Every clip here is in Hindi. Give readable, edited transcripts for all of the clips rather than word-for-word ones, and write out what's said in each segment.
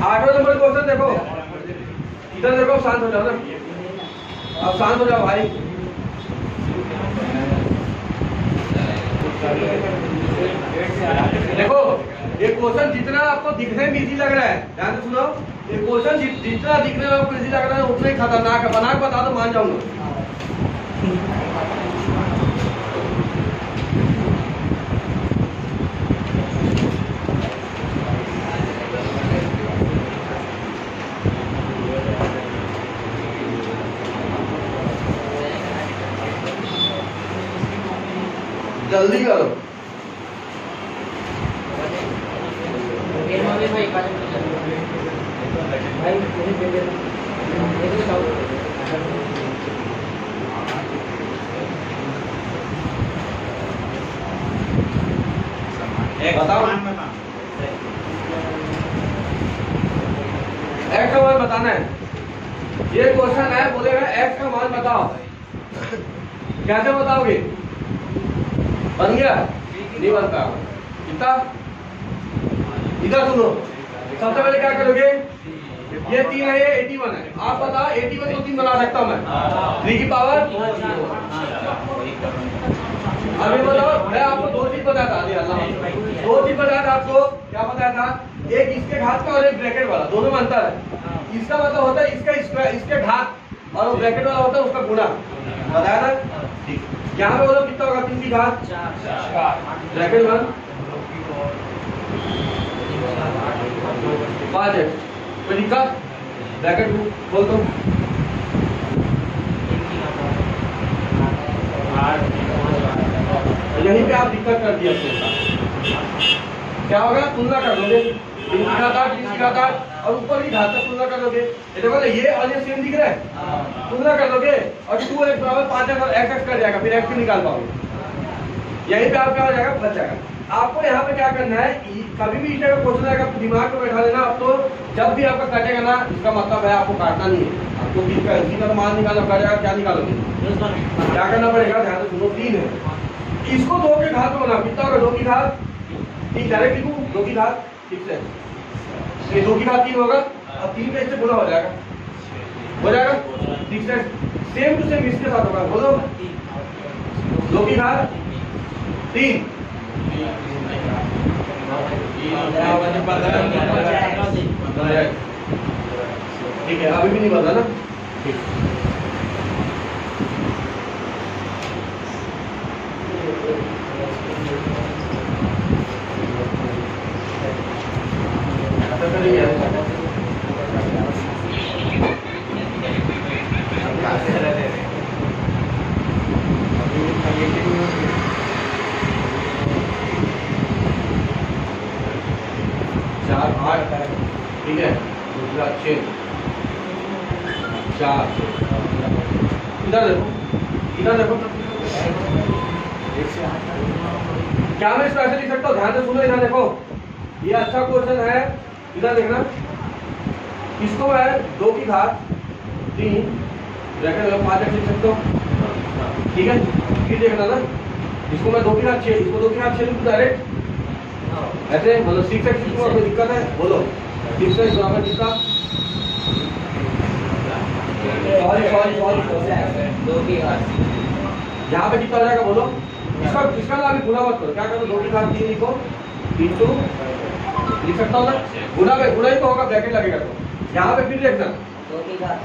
8वां नंबर क्वेश्चन देखो, इधर देखो, शांत हो जाओ ना, अब शांत हो जाओ भाई। देखो ये क्वेश्चन जितना आपको दिखने में इजी लग रहा है, ध्यान से सुनो, ये क्वेश्चन जितना दिखने में आपको इजी लग रहा है उतना ही खतरनाक है। बना के बता दो, मान जाऊंगा। जल्दी करो। बताओ, एक्स का मान बताना है। ये क्वेश्चन है, बोलेगा एक्स का मान बताओ। कैसे बताओगे? बन गया? नहीं बनता। कितना? इधर सुनो, सबसे पहले क्या करोगे? ये 3 है, ये 81 है। आप बताओ 81 को 3 बना सकता हूं मैं? 3 की पावर। अभी बताओ, मैं आपको 2 चीज बताया था। 2 चीज बताया था आपको। क्या बताया था? एक इसके घात का और एक ब्रैकेट वाला, दोनों में अंतर है। इसका मतलब होता है इसका इसके घात, और वो ब्रैकेट वाला होता है उसका गुणा। बताया ना? ठीक। यहाँ पे बोलो कितना होगा? 3 की घात 4, ब्रैकेट 1 5 है, कोई दिक्कत? ब्रैकेट 2 बोल दो। यहीं पे आप दिक्कत कर दिया। क्या होगा? तुलना कर दोगे, 3 की घात 8, 3 की घात 8 और ऊपर की घात तक तुलना कर दोगे। ये देखो ये और ये सेम दिख रहा है, तुलना कर दोगे और 2x बराबर 5x और x कर जाएगा, फिर x भी निकाल पाओगे। यहीं पे आप क्या हो जाएगा? बच जाएगा। आपको यहाँ पे क्या करना है, कभी भी इस टाइप का क्वेश्चन आएगा दिमाग में बैठा लेना। आप तो जब भी आपका कटेगा ना, इसका मतलब है आपको काटना नहीं है, आपको इसी का मान निकालना पड़ेगा। क्या निकालोगे? क्या करना पड़ेगा? ध्यान से सुनो, 3 है, इसको 2 के घात में बना। कितना होगा? 2 की घात 3, डायरेक्ट लिखूं 2 की घात 6 है, ये 2 की घात 3 होगा और 3 पे इससे गुणा हो जाएगा, 6 है। सेम टू सेम इसके साथ होगा। बोलो 2 की घात 3 ठीक है, अभी भी नहीं बदला ना? ठीक। ठीक है, दूसरा 6 4। इधर देखो, इधर देखो, क्या मैं इसको ऐसे लिख सकता हूँ? ध्यान से सुनो, इधर देखो, ये अच्छा क्वेश्चन है। इधर देखना, इसको मैं 2 की घात 3 ब्रैकेट में 5 लिख सकता हूँ। ठीक है, फिर देखना ना, इसको मैं 2 की घात 6, इसको 2 की घात 6 लिखूँ डायरेक्ट ऐसे, मतलब 6x लिखूँ। कोई दिक्कत है? बोलो 6x बराबर कितना? सॉरी 2 की घात, यहाँ पे कितना आ जाएगा? बोलो इसका ना अभी गुणा मत करो। क्या करो? 2 की घात 3 लिखो, इंटू लिख सकता हूँ ना, गुणा में गुणा ही तो होगा, ब्रैकेट लगेगा। तो यहाँ पे फिर देखना 2 की घात,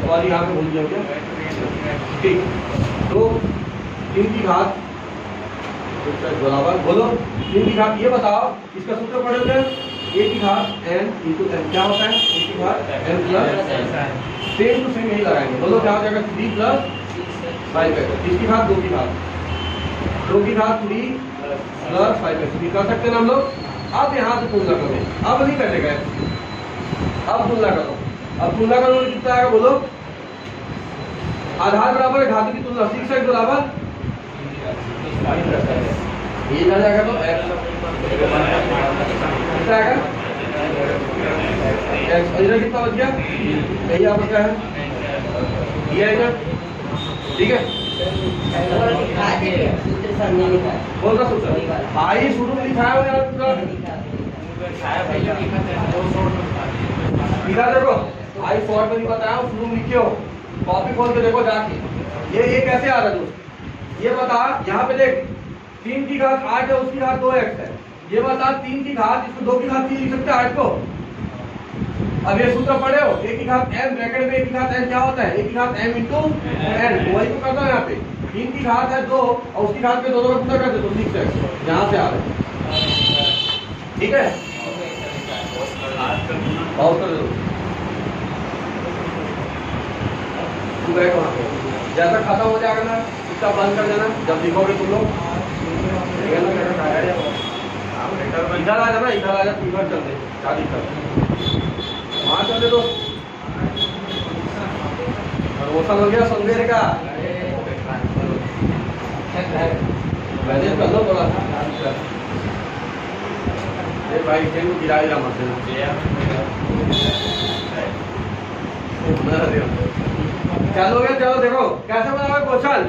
सॉरी यहाँ पे भूल जाओगे। ठीक, तो 3 की घात बराबर, बोलो 3 की घात। ये बताओ इसका सूत्र पढ़ोगे, a की घात n इंटू n। क्या होता है? a की घात n plus, same to same यही लगाएंगे। बोलो क्या हो जाएगा? 3 प्लस 5x। इसकी घात 2 की घात 3 प्लस 5x भी कर सकते हैं हम लोग। अब यहाँ से तुलना करो, अब नहीं कटेगा, अब तुलना करो। अब तुलना करो कितना आएगा? बोलो आधार बराबर घात की तुलना, 6x बराबर ये आ जाएगा, तो कितना आएगा? इधर कितना बच गया? यही आपका क्या है? ये आएगा। ठीक है, कौन सा सूत्र? भाई शुरू में लिखा है लिखा देखो, आई शॉर्ट में नहीं बताया हूँ, शुरू में लिखे हो, कॉपी खोल के देखो जाके। ये कैसे आ रहा है दोस्त, ये बता, यहाँ पे देख 3 की घात 8 है, उसकी घात 2x है। ये बता 3 की घात, इसको 2 की घात 3 लिख सकते हैं 8 को। अब ये सूत्र पढ़े हो, a की घात m ब्रैकेट में a की घात n क्या होता है, a की घात m इंटू n, वही तो करता है यहाँ पे। 3 की घात है 2 और उसकी घात पे 2 का गुणा कर दे तो 6x, यहाँ से आ रहा है। ठीक है, और कर दो तू बैठ वहाँ पे, जैसा खत्म हो जाएगा ना इसका बंद कर देना, जब लिखोगे तुम लोग इधर आ जाना, इधर आ जा, तू इधर चल दे, क्या दिक्कत, वहाँ चल दे दो। प्रमोशन हो गया संदेश का, मैनेज कर लो थोड़ा सा भाई, खेल गिरा दिया मत चलो गया। चलो देखो कैसे बना क्वेश्चन,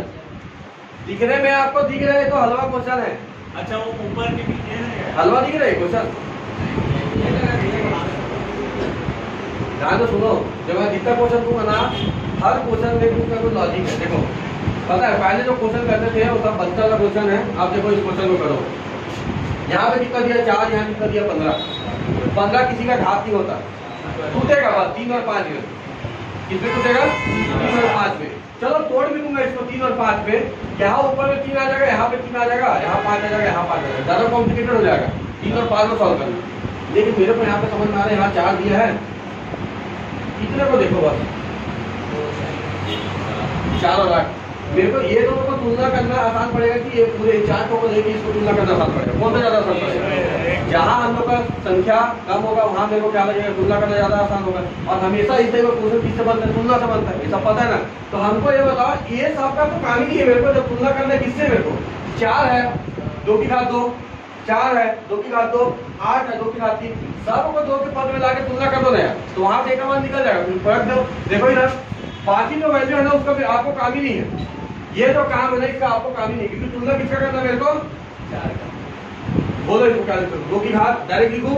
दिखने में आपको दिख रहे है तो हलवा क्वेश्चन है। अच्छा वो ऊपर के पीछे हलवा दिख रहा है क्वेश्चन, ध्यान तो सुनो, जब मैं जितना क्वेश्चन दूंगा ना, हर क्वेश्चन में कुछ ना कुछ लॉजिक है। देखो पता है पहले जो क्वेश्चन करते थे वो सब बच्चा का क्वेश्चन है, आप देखो इस क्वेश्चन को करो, यहाँ पे कितना दिया 4, यहाँ कितना दिया 15 किसी का घात नहीं होता, टूटेगा बात 3 और 5 में, किसमें टूटेगा 3 और 5 में। चलो तोड़ भी दूंगा इसको 3 और 5 पे, यहाँ ऊपर में 3 आ जाएगा, यहाँ पे 3 आ जाएगा, यहाँ 5 आ जाएगा, यहाँ 5 आ जाएगा, ज्यादा कॉम्प्लिकेटेड हो जाएगा 3 और 5 को सॉल्व करना। लेकिन मेरे को यहाँ पे समझ में आ रहा है, यहाँ 4 दिया है, इतने को देखो बस 4 और 8, मेरे को ये दोनों को तुलना करना आसान पड़ेगा कि ये पूरे 4 को लेके इसको तुलना करना आसान पड़ेगा, कौन सा ज्यादा आसान पड़ेगा। जहाँ हम लोग का संख्या कम होगा वहां मेरे को क्या लगेगा, तुलना करना ज्यादा आसान होगा। और हमेशा इस टाइप का क्वेश्चन किससे बनता है, तुलना से बनता है, ये सब पता है ना। तो हमको ये बताओ, ये सब का तो काम ही नहीं है मेरे को, जब तुलना करना है किससे, मेरे को 4 है 2 की घात 2, 4 है 2 की घात 2, 8 है 2 की घात 3, सबको 2 के पद में लाके तुलना कर दो ना यार, तो वहां से एक मान निकल जाएगा, फिर फर्क दो। देखो इधर बाकी जो वैल्यू है ना उसका भी आपको काम ही नहीं है, ये जो काम है ना इसका आपको काम ही नहीं, क्योंकि तुलना किसका करना है मेरे को, 4 का। बोलो इसको क्या लिखो, 2 की घात डायरेक्ट लिखूं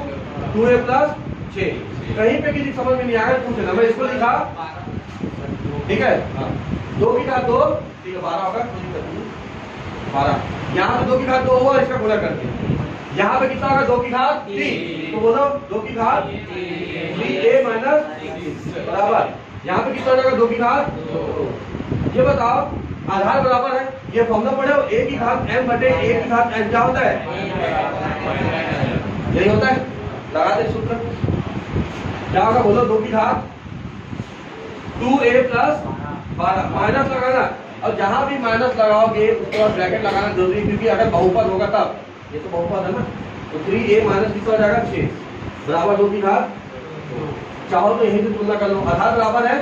2a प्लस 6, कहीं पे किसी समझ में नहीं आया पूछना, मैं इसको लिखा ठीक है, 2 की घात 2, ठीक है 12 होगा, 12, यहाँ पे 2 की घात 2 होगा, इसका गुणा करके यहाँ पे कितना होगा 2 की घात 3, तो बोलो 2 की घात 3a माइनस बराबर, यहाँ पे कितना हो जाएगा 2 की घात 2। ये बताओ आधार बराबर है, ये फॉर्मूला पढ़े हो, a की घात m बटे a की घात n क्या होता है, यही होता है, लगा दे सूत्र, क्या होगा बोलो 2 की घात 2a प्लस 12, माइनस लगाना, और जहां भी माइनस लगाओगे उसके बाद ब्रैकेट लगाना जरूरी, क्योंकि अगर बहुपद होगा तब, ये तो बहुपद है ना, तो 3a माइनस कितना हो जाएगा 6 बराबर 2 की घात, चाहो तो यही से तुलना कर लो, आधार बराबर है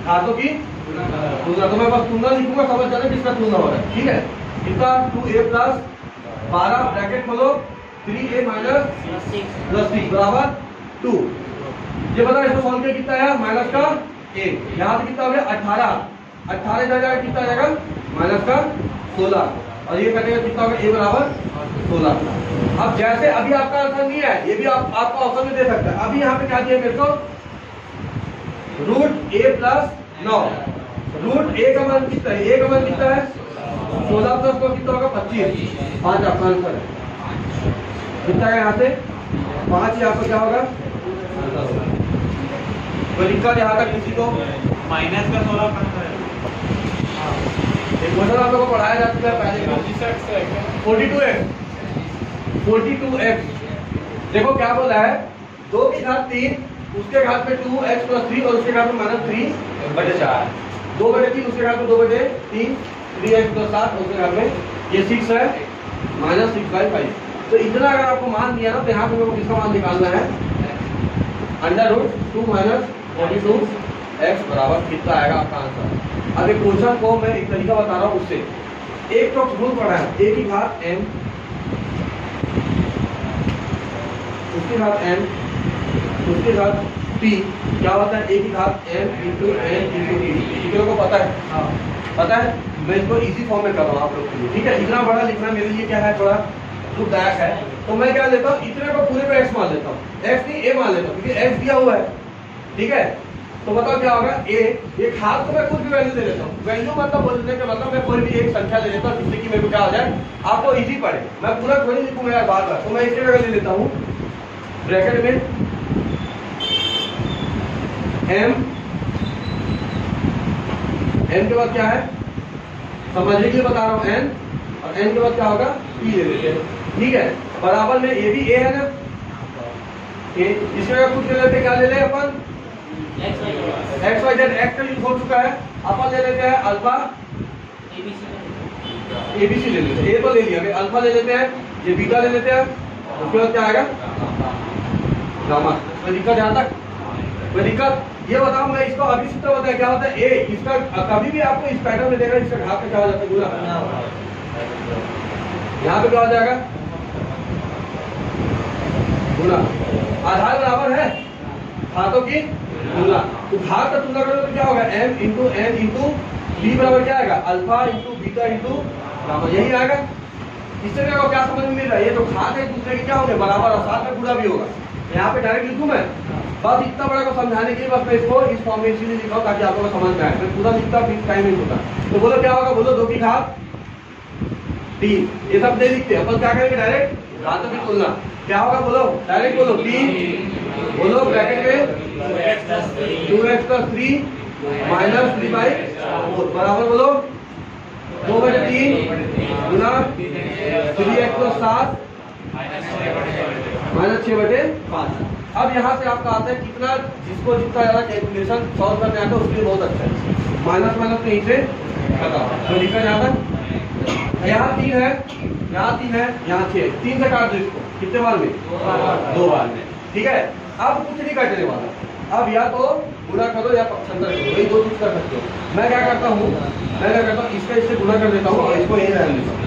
घातों की तुलना, तो मैं बस तुलना लिखूंगा, समझ जाना किसका तुलना हो रहा है, ठीक है। कितना 2a प्लस 12 ब्रैकेट खोलो 3a माइनस प्लस 6 बराबर 2। ये बता इसको सॉल्व किया कितना है, माइनस का 1, यहाँ पे कितना हो गया 18 इधर जाएगा कितना आ जाएगा माइनस का 16, और ये कटेगा कितना होगा a बराबर 16। अब जैसे अभी आपका आंसर नहीं है, ये भी आपको ऑप्शन में दे सकता है, अभी यहाँ पे क्या दिया मेरे को, root a plus 9, root a का मान कितना है, a का मान कितना है 16 प्लस 9 कितना होगा 25, 5 आपका आंसर है, कितना है यहाँ से 5 ही आपका क्या होगा, कोई दिक्कत यहाँ तक किसी को, माइनस का 16 क्वेश्चन आप लोगों को पढ़ाया जा चुका है पहले, 42x देखो क्या बोला है, 2 की घात 3, उसके घात में 2x प्लस 3 और उसके घात में माइनस 3 बटे 4, 2 बटे 3 उसके घात में 2 बटे 3, 3x प्लस 7 उसके घात में ये 6 है माइनस 6/5। तो इतना अगर आपको मान दिया ना, तो यहाँ पे मेरे को किसका मान निकालना है, √2 माइनस 42x बराबर कितना आएगा आपका आंसर। अब एक क्वेश्चन को मैं एक तरीका बता रहा हूँ, उससे एक तो रूल पढ़ा है, a की घात m उसकी घात n उसकी घात p क्या होता है, a की घात m into n into t, किसी को पता है, पता है, मैं इसको इजी फॉर्म में कर रहा हूँ आप लोग के लिए, ठीक है। इतना बड़ा लिखना मेरे लिए क्या है, थोड़ा दुखदायक है, तो मैं क्या लेता हूँ, इतने को पूरे पे x मान लेता हूँ, x नहीं a मान लेता हूँ, क्योंकि x दिया हुआ है, ठीक है। तो बताओ क्या होगा, ए एक हाथ को मैं कुछ भी वैल्यू दे लेता हूँ। वैल्यू मतलब बोलने का मतलब मैं कोई भी एक संख्या ले लेता हूँ जिससे कि मेरे को क्या हो जाए, आपको इजी पड़े। मैं पूरा थोड़ी लिखूंगा यार बार बार, तो मैं इसकी जगह ले लेता हूँ ब्रैकेट में एम, एन के बाद क्या है समझने के लिए बता रहा हूँ एन, और एन के बाद क्या होगा पी ले लेते हैं। ठीक है, बराबर में ये भी ए है ना, इसकी जगह कुछ ले लेते, क्या ले ले अपन एक्स वाई जेड, एक्स का यूज हो चुका है, अपन ले लेते हैं अल्फा एबीसी ले लेते हैं, ए तो ले लिया, अल्फा ले लेते हैं, ये बीटा ले लेते हैं, उसके बाद क्या आएगा गामा। कोई दिक्कत यहाँ तक, कोई दिक्कत? ये बताओ मैं इसको अभी सीधा बताया क्या होता है ए, इसका कभी भी आपको इस पैटर्न में देगा, इसका घात पे क्या हो जाता है गुना, यहाँ पे क्या हो जाएगा गुना, आधार बराबर है हाथों की तुलना, तो घात का तुलना करोगे तो क्या होगा m into n into b बराबर क्या आएगा alpha into beta into gamma, यही आएगा। इससे मेरे को क्या समझ में मिल रहा है, ये जो घात है एक दूसरे के क्या होंगे बराबर, और साथ में गुणा भी होगा। यहाँ पे डायरेक्ट लिखूं मैं, बस इतना बड़ा को समझाने के लिए बस मैं इसको इस फॉर्म में इसीलिए लिखा हूं ताकि आप लोगों को समझ में आए। मैं पूरा लिखता फिर टाइम नहीं होता। तो बोलो क्या होगा, बोलो 2 की घात 3, ये सब नहीं लिखते अपन, क्या करेंगे डायरेक्ट घातों की तुलना, क्या होगा बोलो डायरेक्ट बोलो 3, बोलो ब्रैकेट में 2x प्लस 3 माइनस 3/4 बराबर बोलो 2/3 गुना 3x प्लस 7 माइनस 6/5। अब यहाँ से आपका आता है कितना, जिसको जितना ज्यादा कैलकुलेशन सॉल्व करने आता है उसके लिए बहुत अच्छा है। माइनस माइनस कहीं से खत्म, तो लिखा जाता है यहाँ 3 है, यहाँ 3 है, यहाँ 6, 3 से काट दो इसको, कितने बार में 2 बार में। ठीक है, अब कुछ नहीं काटने वाला, अब या तो गुणा करो या पक्षांतर करो, वही 2 चीज कर सकते हो। मैं क्या करता हूँ, इसका इससे गुणा कर देता हूँ और इसको यही रहने देता हूँ।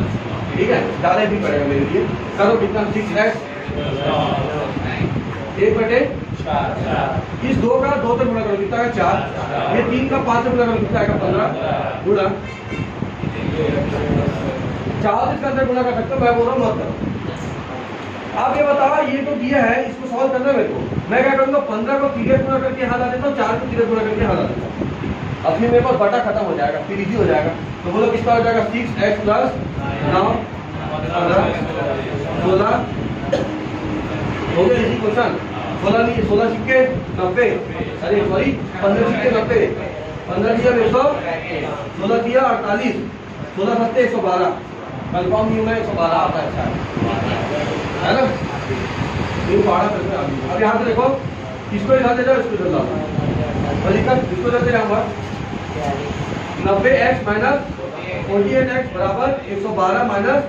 ठीक है, ज्यादा भी पड़ेगा मेरे लिए, करो कितना 6x 1/4, इस 2 का 2 से गुणा करो कितना है 4, ये 3 का 5 से गुणा करो कितना आएगा 15 गुणा 4, इसका अंदर गुणा कर सकते हो, मैं बोल रहा हूँ मत करो। अब ये बताओ ये तो दिया है, इसको सॉल्व करना है मेरे को, मैं क्या करूंगा 15 को 3 गुणा करके यहाँ ला देता हूँ, 4 को 3 गुणा करके यहाँ ला देता हूँ, अब फिर मेरे पास बटा खत्म हो जाएगा, फिर इजी हो जाएगा। तो बोलो कितना हो जाएगा 6x प्लस 9 15 16 हो गया इसी क्वेश्चन। 16 सिक्के 90, अरे सॉरी 15 सिक्के 90, 15 दिया 100, 16 दिया 48, 16 सत्ते 112, कंफर्म नहीं मैं 112 आता है, अच्छा है ना। अब यहाँ से देखो इसको इधर दे जाओ, इसको इधर लाओ, इसको इधर दे जाऊंगा 90x माइनस 48x बराबर 112 माइनस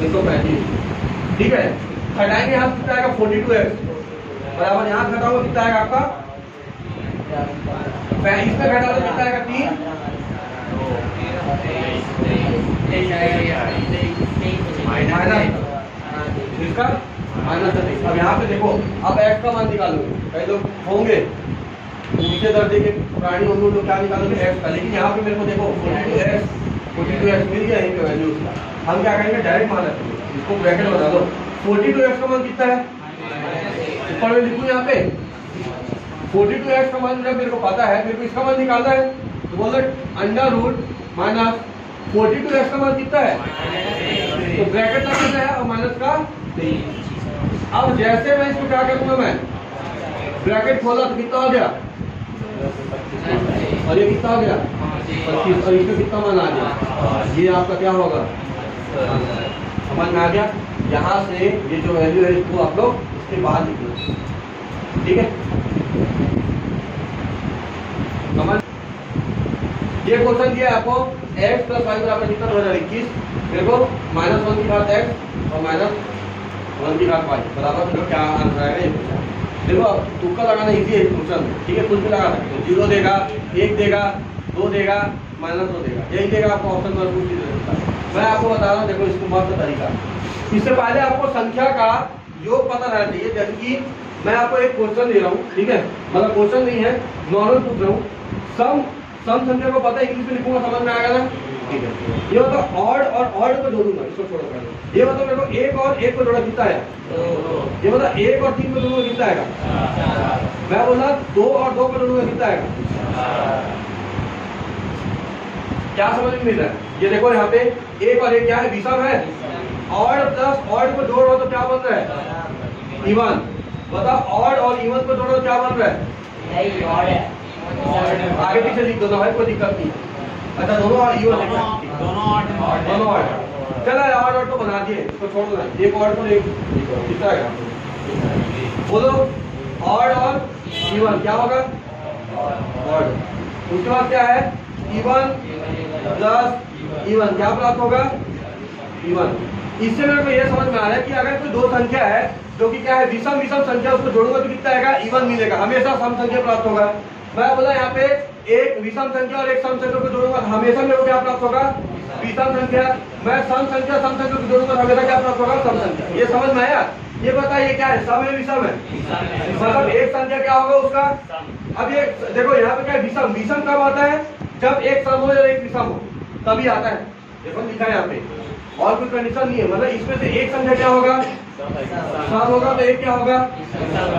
135। ठीक है, घटाएंगे यहाँ कितना आएगा 42x बराबर, यहाँ घटाओगे कितना आएगा आपका, इसमें घटा दो कितना आएगा 3 माइनस इसका माइनस 23। अब यहाँ पे देखो, अब x का मान निकालोगे, कई लोग होंगे नीचे दर्जे के प्राणी होंगे तो क्या निकालोगे x का, लेकिन यहाँ पे मेरे को देखो 42x मिल गया, यहीं पे वैल्यू उसका। हम क्या करेंगे डायरेक्ट मान रखेंगे, इसको ब्रैकेट बता दो, 42x का मान कितना है ऊपर में लिखूं यहाँ पे, 42x का मान जब मेरे को पता है, मेरे को इसका मान निकालना है, तो बोलो अंडर रूट माइनस 42x का मान कितना है, तो ब्रैकेट लगाना है और माइनस का। अब जैसे मैं इसको क्या करूंगा, मैं ब्रैकेट खोला तो कितना हो गया, और ये कितना हो गया 25, और इसमें कितना मान आ गया, ये आपका क्या होगा समझ में आ गया। यहाँ से ये जो वैल्यू है इसको आप लोग इसके बाद लिखो, ठीक है समझ। ये क्वेश्चन दिया है आपको x प्लस वाई बराबर कितना 2021, देखो -1 की घात x और -1 की घात y बराबर, देखो क्या आंसर आएगा ये क्वेश्चन। देखो तुक्का लगाना इजी है क्वेश्चन, ठीक है, कुछ भी लगा सकते हो, 0 देगा, 1 देगा, 2 देगा, -2 देगा, यही देगा आपको ऑप्शन नंबर 2 दे देता है। मैं आपको बता रहा हूँ, देखो इसको मस्त तरीका, इससे पहले आपको संख्या का योग पता रहना चाहिए। जैसे कि मैं आपको एक क्वेश्चन दे रहा हूँ, ठीक है, मतलब क्वेश्चन नहीं है, नॉर्मल पूछ रहा हूँ, सम संख्या को पता है, इंग्लिश में लिखूंगा समझ में आएगा ना, ठीक है, ये मतलब ऑड और ऑड को जोड़ूंगा, इसको छोड़ो पहले। ये मतलब मेरे को एक और एक को जोड़ा कितना है? ये मतलब एक और 3 को जोड़ूंगा कितना आएगा? मैं बोला 2 और 2 को जोड़ूंगा कितना आएगा? क्या समझ में मिल रहा है? ये देखो यहाँ पे एक और एक क्या है? विषम है। ऑड प्लस ऑड को जोड़ रहा तो क्या बन रहा है? इवन। बताओ ऑड और इवन को जोड़ो क्या बन रहा है? नहीं ऑड है, आगे पीछे लिख दो ना भाई, कोई दिक्कत नहीं। अच्छा दोनों और इवन लिखना है। दोनों ऑड। चला ऑड ऑड तो बना दिए, इसको छोड़ दो ना। एक ऑड को एक कितना है? बोलो ऑड और इवन क्या होगा? ऑड। उसके बाद क्या है? इवन प्लस इवन क्या प्राप्त होगा? इवन। इससे मेरे को ये समझ में आ रहा है कि अगर कोई दो संख्या है जो कि क्या है विषम विषम संख्या, उसको जोड़ूंगा तो कितना आएगा? इवन मिलेगा, हमेशा सम संख्या प्राप्त होगा। मैं बोला यहाँ पे एक विषम संख्या और एक सम संख्या को जोड़ूंगा तो हमेशा मेरे को क्या प्राप्त होगा? विषम संख्या। मैं सम संख्या को जोड़ूंगा तो हमेशा क्या प्राप्त होगा? सम संख्या। ये समझ में आया? ये बताइए क्या है, सम है विषम है? मतलब एक संख्या क्या होगा उसका? अब ये देखो यहाँ पे क्या है? विषम। विषम कब आता है? जब एक सम हो या एक विषम हो, तभी आता है। देखो लिखा है यहाँ पे, और कोई कंडीशन नहीं है। मतलब इसमें से एक संख्या क्या होगा? सम होगा, तो एक क्या होगा?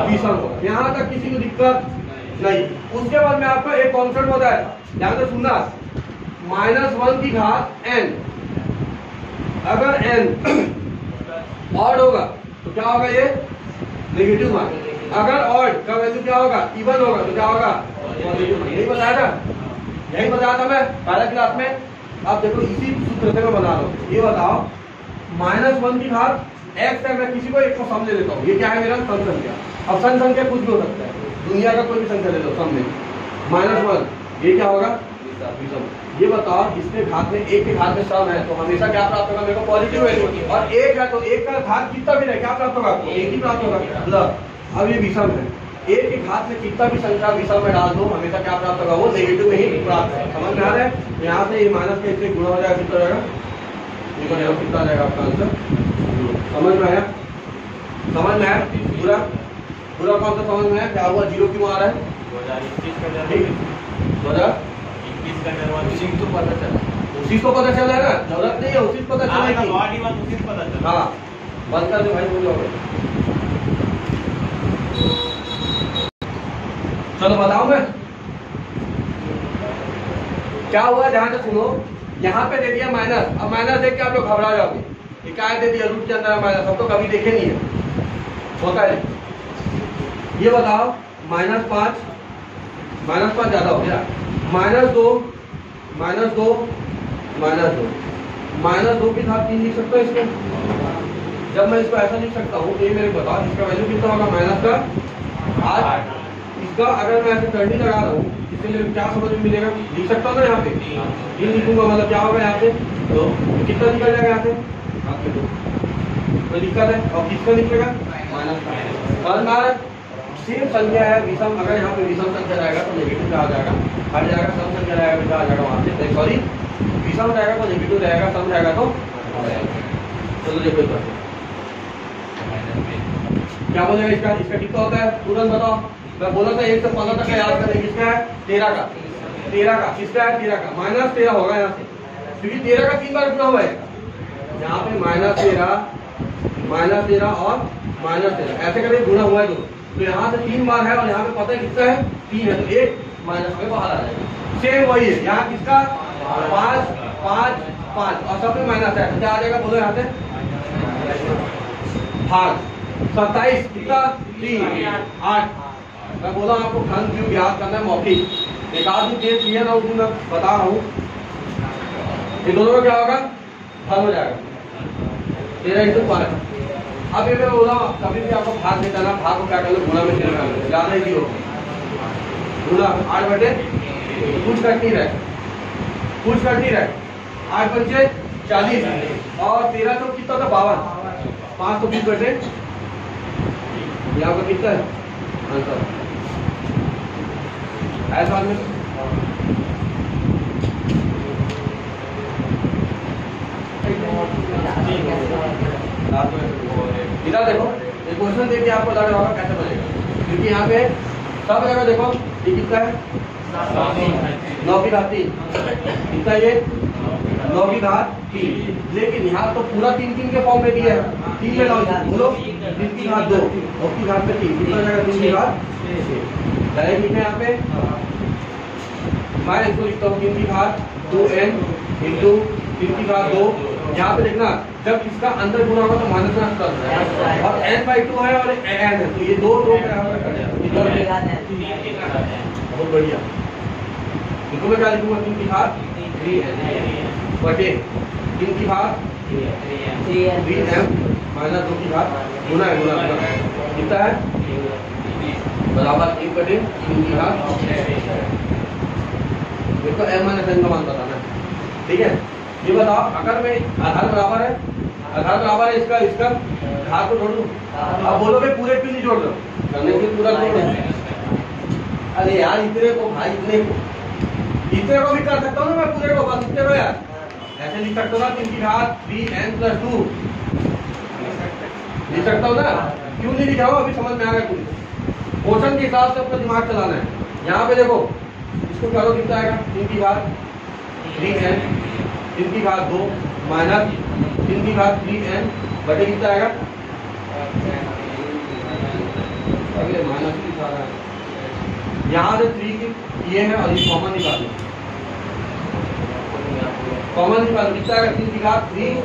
विषम होगा। यहाँ तक किसी को दिक्कत नहीं। उसके बाद में आपका एक कॉन्सेप्ट होता है, ध्यान से सुनना, -1 की घात n। अगर n ऑड होगा तो क्या होगा? ये नेगेटिव मान। अगर ऑड का वैल्यू क्या होगा? इवन होगा तो क्या होगा? पॉजिटिव मान। यही बताया था, यही बताया था मैं पहले क्लास में। अब देखो इसी सूत्र से मैं बना रहा हूँ। ये बताओ -1 की घात x है, मैं किसी को एक को सम ले लेता हूँ। ये क्या है? मेरा सम संख्या। अब सम संख्या कुछ भी हो सकता है, दुनिया का कोई भी संख्या ले लो सम में। -1 ये क्या होगा? विषम। ये बताओ इसके घात में, एक के घात में सम है तो हमेशा क्या प्राप्त होगा? मेरे को पॉजिटिव वैल्यू। और एक है तो एक का घात कितना भी रहे क्या प्राप्त होगा? एक ही प्राप्त होगा प्लस। अब ये विषम है, एक के घात में कितना भी संख्या विषम में डाल दो हमेशा क्या प्राप्त होगा? वो नेगेटिव में ही प्राप्त है। समझ में आ रहा है? यहाँ से ये माइनस का इससे गुणा हो जाएगा, कितना रहेगा? कितना रहेगा आपका आंसर? समझ में आया? समझ में आया? पूरा पूरा कौन सा समझ में आया? क्या हुआ? 0 क्यों आ रहा है? 2021 का निर्वाचन उसी को पता चला, उसी को पता चला है ना, जरूरत नहीं है उसी को पता चलेगी। हाँ बंद कर दो भाई, बोलो। चलो बताओ मैं क्या हुआ, ध्यान से सुनो। यहाँ पे दे दिया माइनस। अब माइनस देख के आप लोग घबरा जाओगे, ये क्या दे दिया? रूट के अंदर माइनस, हम तो कभी देखे नहीं है, होता है। ये बताओ -5 ज्यादा हो गया, -2 -2 -2 की घात 3 लिख सकते हो इसको। जब मैं इसको ऐसा लिख सकता हूँ तो ये मेरे बताओ इसका वैल्यू कितना होगा? माइनस का 8। इसका अगर मैं ऐसे टर्निंग लगा रहा हूँ इससे मेरे क्या समझ में मिलेगा? लिख सकता हूँ ना यहाँ पे 3 लिखूंगा, मतलब क्या होगा यहाँ पे? तो कितना निकल जाएगा यहाँ से? यहाँ पे 2। कोई दिक्कत है? और किसका निकलेगा? माइनस। सेम संख्या है विषम, अगर यहाँ पे विषम संख्या रहेगा तो नेगेटिव आ जाएगा, हट जाएगा। सम संख्या रहेगा तो आ जाएगा वहां से, सॉरी विषम रहेगा तो नेगेटिव रहेगा, सम रहेगा तो चलो देखो इस बात क्या बोलेगा इसका? इसका कितना होता है तुरंत बताओ। मैं बोला था 1 से 15 तक का याद करने, किसका है? 13 का। किसका है? 13 का। -13 होगा यहाँ से, क्योंकि 13 का 3 बार गुना हुआ है। यहाँ पे -13 और -13 ऐसे करके गुना हुआ है दोनों, तो यहाँ से 3 बार है और यहाँ पे पता है कितना है? 3 है, तो 1 माइनस में बाहर आ जाएगा। सेम वही है यहाँ, किसका? 5 5 5 और सब में माइनस है, क्या आ जाएगा? बोलो यहाँ से भाग 27 कितना? 3 8। मैं बोला आपको खंड क्यों याद करना है, मौखिक एक आध चेंज किया ना उसमें मैं बता रहा हूँ। ये दोनों का क्या होगा? भाग हो जाएगा 13 × 5। अब ये मैं बोला कभी भी आपको भाग देता ना, भाग को क्या कर लो? गुणा में कर लो, ज्यादा ही हो गुणा 8 बटे कुछ कट नहीं रहे 8 बचे 40 और 13 तो कितना था? 52। 5 तो 20 बटे, यहाँ पर कितना है आंसर? ऐसा में इधर देखो, ये क्वेश्चन देखिए आपको लग रहा होगा कैसे बनेगा, क्योंकि यहाँ पे सब जगह देखो ये कितना है? 9 की घात 3 कितना? ये 9 की घात 3, लेकिन यहाँ तो पूरा 3 3 के फॉर्म में दिया है, 3 में लाओ बोलो 3 की घात 2, 2 की घात में 3, कितना जाएगा 3 की घात 6। डायरेक्ट लिखा है यहाँ पे, मैं इसको लिखता हूँ 3 की घात 2n इंटू 3 की घात 2। यहाँ पे देखना जब इसका अंदर गुना होगा तो माइनस का स्तर है और n/2 है और n है, तो ये दो बराबर कर जाएगा। बहुत बढ़िया। इसको मैं क्या लिखूंगा 3 की घात 3n बटे 3 की घात 3m माइनस 2 की घात गुना है, गुना कितना है बराबर 1 बटे 3 की घात। इसको m माइनस n का मान बताना है, ठीक है। ये बताओ अगर मैं आधार बराबर है, आधार बराबर है इसका, इसका घात को जोड़ दूं, अब बोलोगे पूरे क्यों नहीं जोड़ दो, करने के पूरा जोड़ दो। अरे यार इतने को भाई, इतने को भी कर सकता हूँ ना मैं, पूरे को बस इतने को यार ऐसे लिख सकता हूँ ना 3 की घात 3n+2 लिख सकता हूँ ना, क्यों नहीं लिखा हूँ अभी समझ में आ गया कुछ। क्वेश्चन के हिसाब से अपना दिमाग चलाना है। यहाँ पे देखो इसको करो कितना आएगा 3 की घात 3n 3 की घात 2 माइनस 3 की घात 3n बटे कितना आएगा, अगले माइनस की सारा है, यहाँ से 3 की ये है और ये कॉमन निकाल दो, कॉमन निकाल कितना आएगा 3 की घात 3n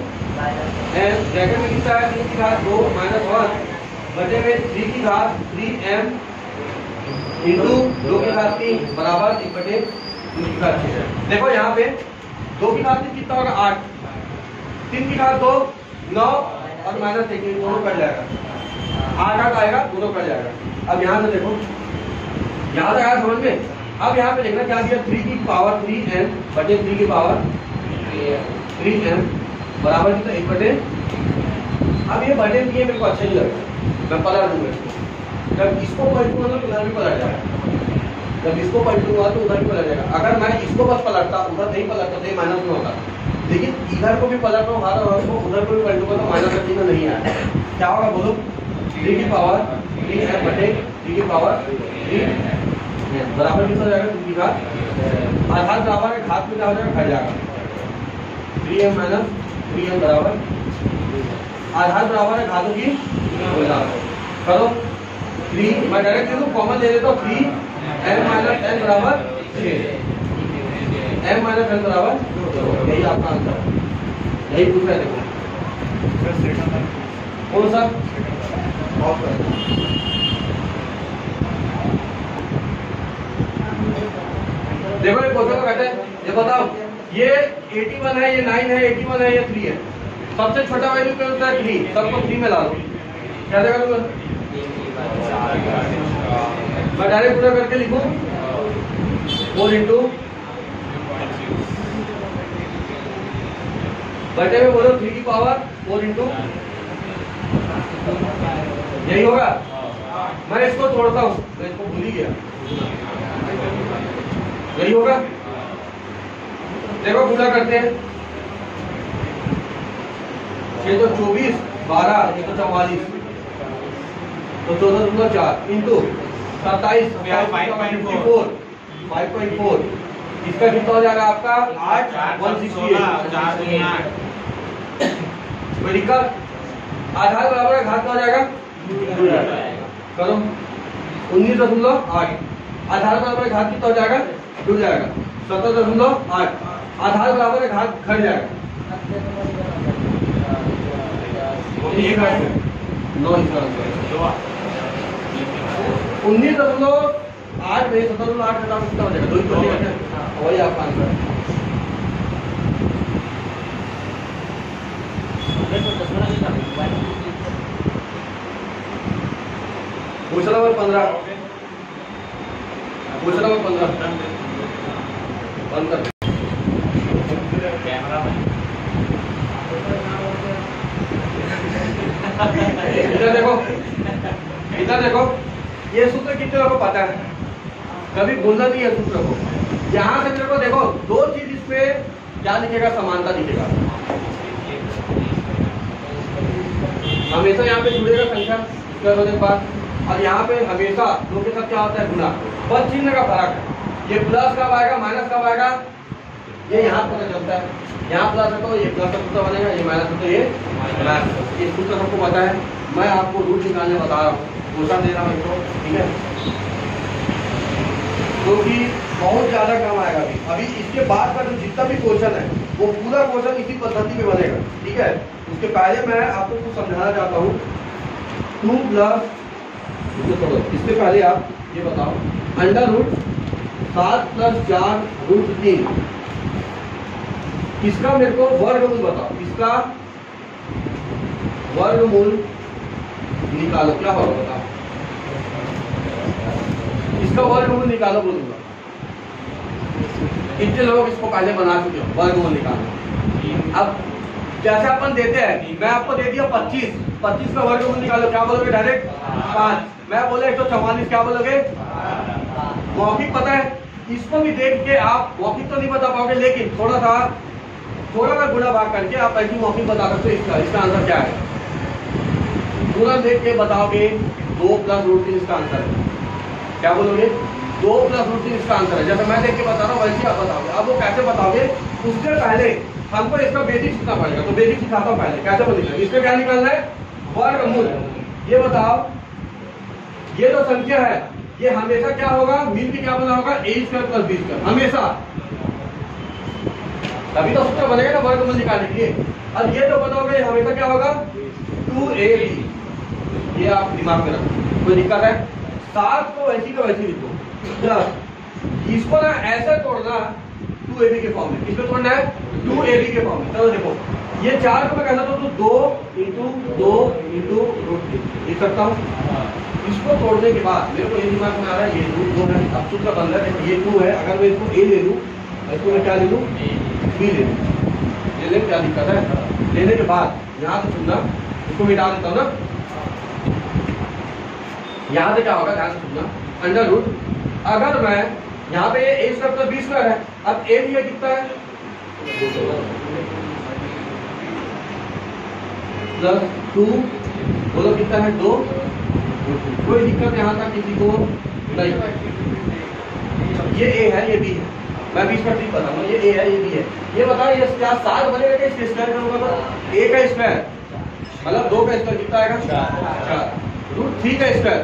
ब्रैकेट में कितना है 3 की घात 2 माइनस 1 बटे में 3 की घात 3m इंटू 2 की घात 3 बराबर 1 बटे 2 की घात 6। देखो यहाँ पे 2 की घात 3 कितना होगा 8, 3 की घात 2 9 और माइनस 1 दोनों कट जाएगा, 8 8 आएगा दोनों कट जाएगा। अब यहाँ से देखो यहाँ तक आया समझ में। अब यहाँ पे देखना क्या दिया 3 की पावर 3n बटे 3 की पावर 3n बराबर कितना 1 बटे। अब ये बटे दिए मेरे को अच्छा नहीं लगता, मैं पलट दूंगा इसको, जब इसको पलटूंगा तो उधर भी पलट जाएगा, जब इसको पलटूंगा तो उधर भी पलट जाएगा। अगर मैं इसको बस पलटता उधर नहीं पलटता तो ये माइनस में होता, लेकिन इधर को भी पलट रहा हूँ हर और को उधर को भी पलटूंगा तो माइनस का चिन्ह नहीं आया, क्या होगा बोलो 3 की पावर 3m बटे 3 की पावर 3 बराबर कितना हो जाएगा 3 की घात, आधार बराबर है घात में क्या हो जाएगा घट जाएगा 3m माइनस 3m बराबर, आधार बराबर है घातों की करो 3, मैं डायरेक्ट कॉमन ले लेता हूँ 3m माइनस n बराबर 6, m माइनस n बराबर, यही आपका आंसर है, यही पूछ रहे थे। कौन सा ऑफ कर, देखो ये क्वेश्चन को कहते हैं, ये बताओ ये 81 है, ये 9 है, 81 है, ये 3 है, सबसे छोटा वैल्यू क्या होता है 3, सबको 3 में ला दो, क्या देगा तुम्हें, मैं डायरेक्ट पूरा करके लिखूं 4 इंटू बटे में बोलो 3 की पावर 4 इंटू, यही होगा। मैं इसको तोड़ता हूँ, मैं इसको भूल ही गया, यही होगा। देखो गुना करते हैं 6 तो 24 12 1 तो 44 तो 14 4 इंटू 27 5.4 इसका कितना हो जाएगा आपका 8 168 मेडिकल आधार बराबर है घात हो जाएगा करो 19.8 आधार बराबर है घात कितना हो जाएगा जुड़ जाएगा 17.8 आधार बराबर है घात घट जाएगा 9 इसका 19.8 में 17.8 कितना हो जाएगा 2 वही आपका आंसर है। क्वेश्चन नंबर 15 क्वेश्चन नंबर 15 बंद कर कैमरा में इधर देखो इधर देखो ये सूत्र कितने लोगों को पता है, कभी भूलना नहीं है सूत्र को। यहाँ से मेरे को देखो दो चीज इसमें क्या दिखेगा समानता दिखेगा, हमेशा यहाँ पे जुड़ेगा संख्या होने के बाद, और यहाँ पे हमेशा दो के साथ क्या होता है गुना, बस चिन्ह का फर्क है। ये प्लस कब आएगा माइनस कब आएगा ये यहाँ पता चलता है। यहाँ प्लस है तो ये प्लस का सूत्र बनेगा, ये माइनस है तो ये माइनस। ये सूत्र सबको पता है, मैं आपको रूट निकालने बता रहा हूँ, क्वेश्चन दे रहा हूँ इसको, ठीक है, क्योंकि बहुत ज्यादा काम आएगा अभी इसके बाद का जो जितना भी क्वेश्चन है वो पूरा क्वेश्चन इसी पद्धति में बनेगा, ठीक है। उसके पहले मैं आपको कुछ समझाना चाहता हूँ। 2 प्लस इससे पहले आप ये बताओ, अंडर रूट 7 + 4 √3, इसका मेरे को वर्गमूल बताओ, इसका वर्गमूल निकालो, क्या होगा बताओ, इसका वर्गमूल निकालो बोलूंगा। कितने लोग इसको पहले बना चुके हो वर्गमूल निकालो। अब जैसे अपन देते हैं, मैं आपको दे दिया 25 का वर्गमूल निकालो, क्या बोलोगे डायरेक्ट 5। मैं बोले 144, क्या बोलोगे मौखिक पता है। इसको भी देख के आप मौखिक तो नहीं बता पाओगे, लेकिन थोड़ा सा गुणा भाग करके आप ऐसी मौखिक बता सकते हो। इसका आंसर क्या है, पूरा देख के बताओगे 2 + √3 इसका आंसर है। क्या बोलोगे 2 + √3 इसका आंसर है। जैसे मैं देख के बता रहा हूँ वैसे आप बताओगे। अब वो कैसे बताओगे, उससे पहले हमको इसका बेसिक सीखना पड़ेगा, तो बेसिक सिखाता हूँ पहले कैसे बनेगा। इसका क्या निकालना है, वर्गमूल। ये बताओ, ये जो संख्या है ये हमेशा क्या होगा, मिल के क्या बना होगा, a² + b², हमेशा। तभी तो सूत्र बनेगा ना वर्गमूल निकालने के लिए। अब ये जो बनाओगे हमेशा क्या होगा 2ab, ये आप दिमाग में रखो, कोई दिक्कत है। 7 को वैसी का वैसी लिखो, प्लस इसको ना ऐसा तोड़ना 2ab के फॉर्म में। किसको तोड़ना है 2ab के फॉर्म में। चलो देखो, ये 4 को मैं कहता हूँ तो 2 × 2 × √3 लिख सकता हूँ। इसको तोड़ने के बाद मेरे को ये दिमाग में आ रहा है, ये रूट 2 है, अब सूत्र बन रहा है, ये 2 है। अगर मैं इसको a ले लूँ, इसको मैं क्या ले लूँ, b ले लूँ, ले क्या दिक्कत है। लेने के बाद यहाँ से सुनना, इसको मिटा देता हूँ ना, यहाँ से क्या होगा, ध्यान से सुनना, अंडर रूट, अगर मैं यहाँ पे a² + b² है, अब a दिया कितना है +2, बोलो कितना है 2। कोई दिक्कत यहाँ तक किसी को नहीं। ये a है, ये b है, मैं 20 पर ठीक बताऊंगा, ये a है, ये b है। ये बताओ ये क्या 7 बनेगा कि इसके स्क्वायर करूंगा, a का स्क्वायर मतलब 2 का स्क्वायर कितना आएगा 4, √3 का स्क्वायर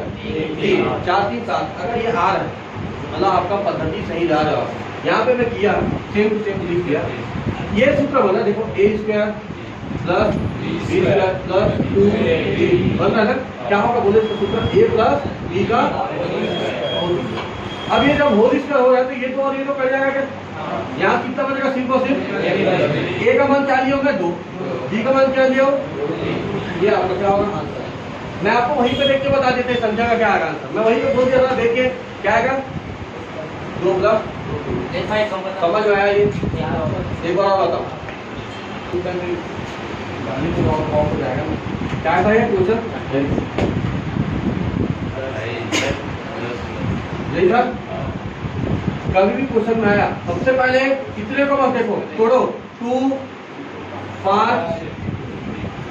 3, 4 3 7। अगर ये r है मतलब आपका पद्धति सही जा रहा है। यहाँ पे मैं किया सेम टू सेम लिख दिया, ये सूत्र बना, देखो a² + b² + 2ab बन रहा है ना। क्या होगा बोले इसका सूत्र, a + b का होल। अब ये जब होल स्क्वायर हो रहा है तो ये तो और ये तो कर जाएगा क्या, यहाँ कितना बनेगा, सिर्फ और सिर्फ a का मान क्या लिया होगा 2, b का मान क्या लिया हो, ये आपका क्या होगा आंसर। मैं आपको वहीं पे देख के बता देते हैं संख्या का क्या आएगा आंसर। मैं वहीं पे बोल दिया था, देख के क्या आएगा 2 + समझ में आया। ये एक बार और बताओ, क्या था ये क्वेश्चन, यही था। कभी भी क्वेश्चन में आया सबसे पहले कितने को मत देखो, तोड़ो 2 5,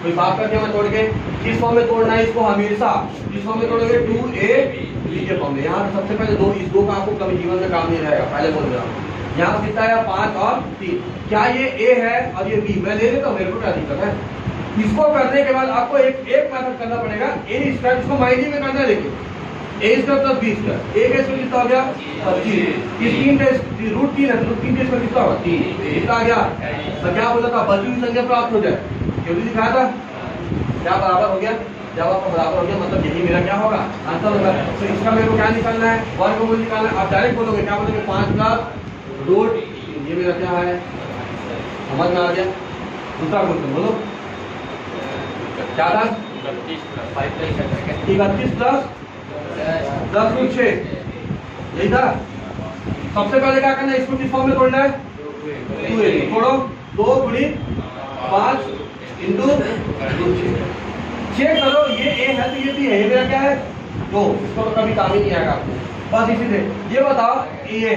कोई बात करके मैं तोड़ के किस फॉर्म में तोड़ना है इसको, हमेशा किस फॉर्म में तोड़ोगे 2ab के फॉर्म में। यहाँ सबसे पहले 2, इस 2 का आपको कभी जीवन में काम नहीं रहेगा, पहले बोल रहा हूँ। यहाँ कितना है 5 और 3, क्या ये a है और ये b, मैं ले लेता हूँ, मेरे को क्या दिक्कत है। इसको करने के बाद आपको एक मेथड करना पड़ेगा, a², इसको माइनस में करना है, देखिए a² + b², a का स्क्वायर कितना हो गया 25, इस 3 का √3 है, √3 का स्क्वायर कितना होगा 3, कितना आ गया। तो क्या बोला था, बची हुई संख्या प्राप्त हो जाए, क्यों नहीं दिखाया था, क्या बराबर हो गया। जब आपका बराबर हो गया मतलब यही मेरा क्या होगा आंसर होगा। तो इसका मेरे को क्या निकालना है, वर्गमूल निकालना है। आप डायरेक्ट बोलोगे, क्या बोलोगे 5 + √3, ये मेरा क्या है, समझ में आ गया। दूसरा क्वेश्चन बोलो क्या था, 31 + 10√6, यही था। सबसे पहले क्या करना है, इसको किस फॉर्म में तोड़ना है, 2ab, तोड़ो 2 × 5 × √6। चेक करो, ये a है तो ये b है, ये मेरा क्या है 2, इसको तो कभी काम ही नहीं आएगा आपको, बस इसी से। ये बताओ ये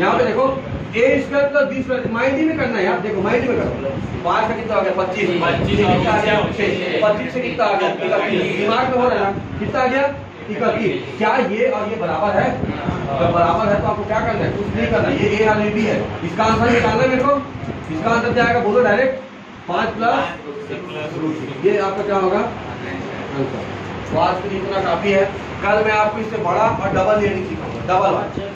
यहाँ पे देखो a² + b², माइनस में करना है यार, देखो माइनस में करो। 5 से कितना आ गया 25 से कितना आ गया 6, 25 से कितना आ गया 31, दिमाग में हो रहा है ना, कितना आ गया इक्वल की। क्या ये और ये बराबर है? जब बराबर है तो आपको क्या करना है? कुछ नहीं करना, ये ए और ये बी है। इसका आंसर निकालना है मेरे को। इसका आंसर क्या आएगा बोलो डायरेक्ट? 5 प्लस ये आपका क्या होगा आंसर। तो आज के लिए इतना काफी है। कल मैं आपको इससे बड़ा और डबल लेनी सिखाऊंगा, डबल।